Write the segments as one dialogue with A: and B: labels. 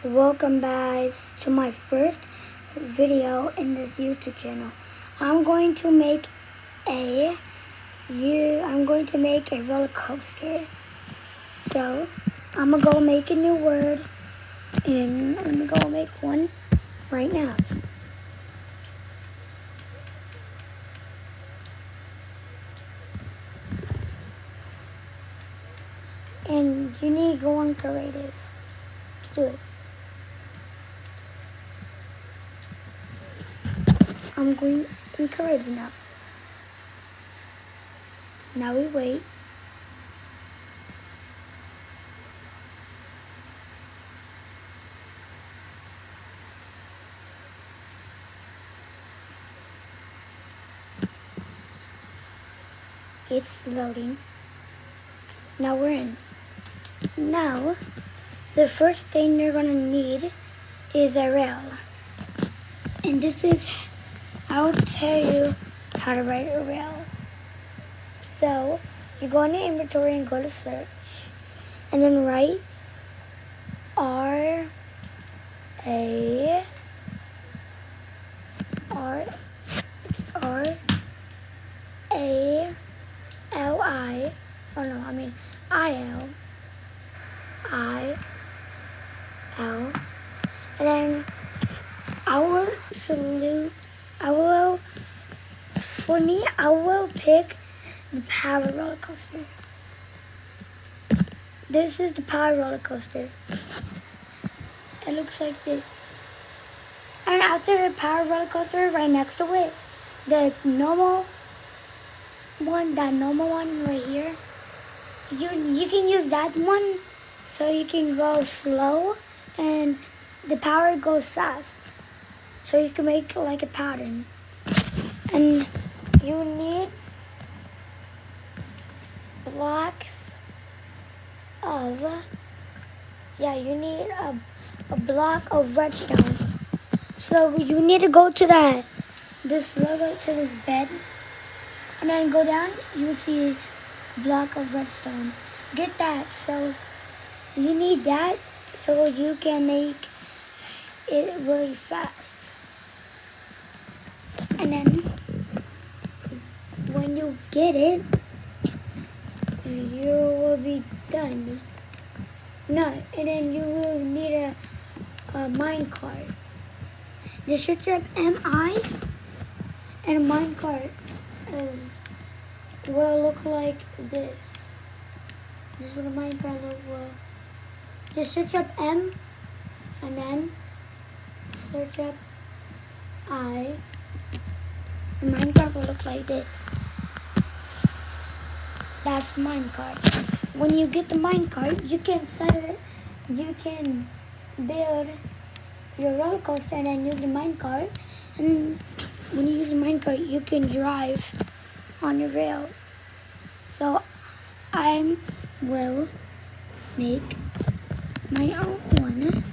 A: welcome guys to my first video in this YouTube channel. I'm going to make a roller coaster. So I'm gonna go make a new word, and let me go make one right now. And you need to go on creative to do it. I'm going in creative now. Now we wait. It's loading. Now we're in. Now, the first thing you're gonna need is a rail. And this is, I'll tell you how to write a rail. So, you go into inventory and go to search. And then write I-L-I-L. And then I will pick the Power Roller Coaster. This is the Power Roller Coaster. It looks like this. And after the Power Roller Coaster, right next to it, the normal one, that normal one right here, you can use that one so you can go slow and the power goes fast. So you can make like a pattern. And you need blocks of, you need a block of redstone. So you need to go to this logo, to this bed, and then go down, you will see a block of redstone. Get that. So you need that so you can make it really fast. And then when you get it, you will be done. No, and then you will need a mine cart. This should have MI, and a mine cart will look like this. This is what a mine cart will. Just search up M, and then search up I. The minecart will look like this. That's minecart. When you get the minecart, you can set it. You can build your roller coaster and then use the minecart. And when you use the minecart, you can drive on your rail. So I will make my own one.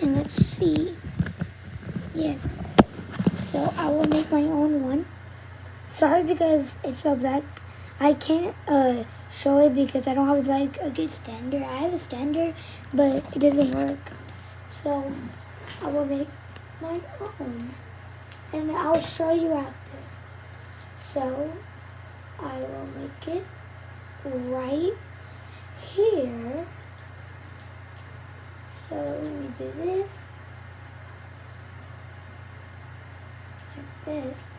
A: And let's see. Yeah. So I will make my own one. Sorry because it's so black. I can't show it because I don't have like a good standard. I have a standard, but it doesn't work. So I will make my own. And I'll show you after. So I will make it right here. So let me do this. Like this.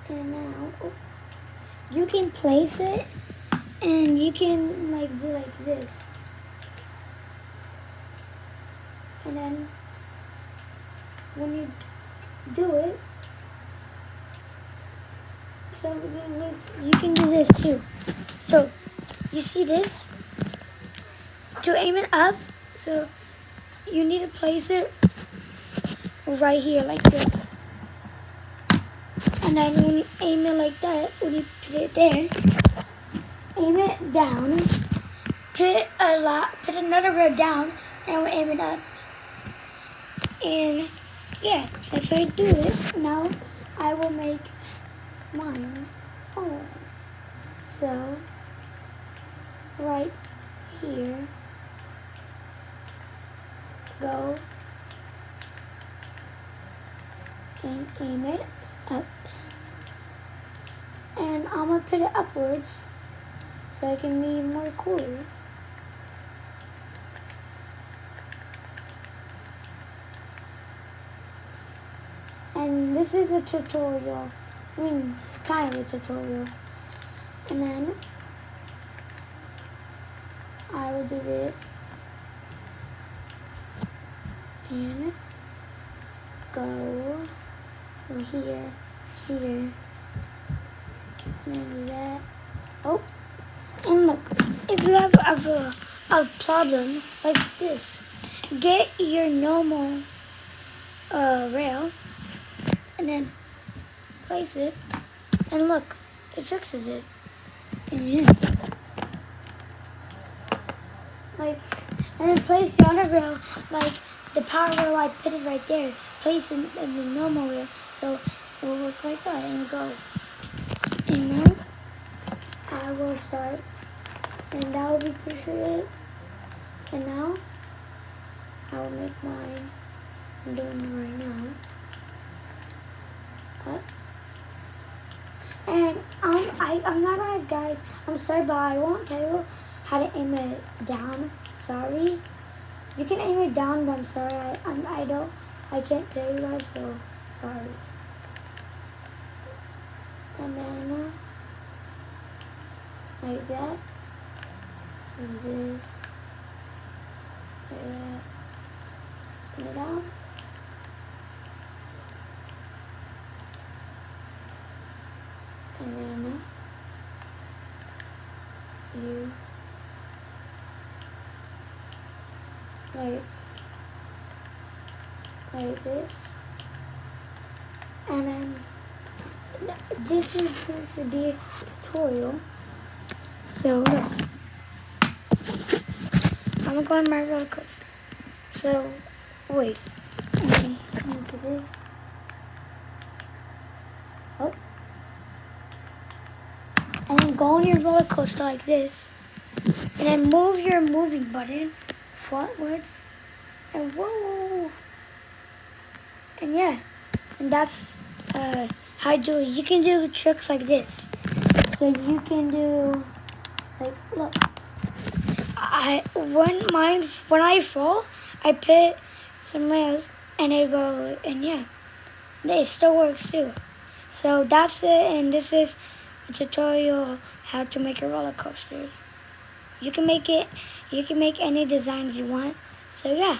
A: And now you can place it and you can like do like this. And then when you do it, so this, you can do this too. So you see this? To aim it up, so you need to place it right here like this. And then when you aim it like that, when you put it there, aim it down, put another row down, and we'll aim it up. And yeah, that's how I do it. Now I will make mine own. So right here. Go and aim it up. And I'm gonna put it upwards so it can be more cooler. And this is a tutorial. I mean, kind of a tutorial. And then I will do this. And go over here, here. And then do that. Oh, and look, if you have a problem like this, get your normal rail and then place it, and look, it fixes it. And yeah, like, and then place the other rail, like the power rail I put it right there. Place it in the normal rail, so it will work like that and go. And now I will start, and that will be pushing it. And now I will make mine. I'm doing it right now. Up. And I'm not right, guys. I'm sorry, but I won't tell you how to aim it down. Sorry. You can aim it down, but I'm sorry. I can't tell you guys, so sorry. And then like that. And this. Like that. Put it down. And then you like this, and then this is going to be a tutorial. So look, I'm gonna go on my roller coaster. So wait, I'm gonna do this. Oh. And then go on your roller coaster like this. And then move your moving button frontwards. And whoa. And yeah. And that's how you do it. You can do tricks like this. So you can do, like, look. When I fall, I put some rails and it go, and yeah. It still works too. So that's it, and this is a tutorial how to make a roller coaster. You can make any designs you want. So yeah.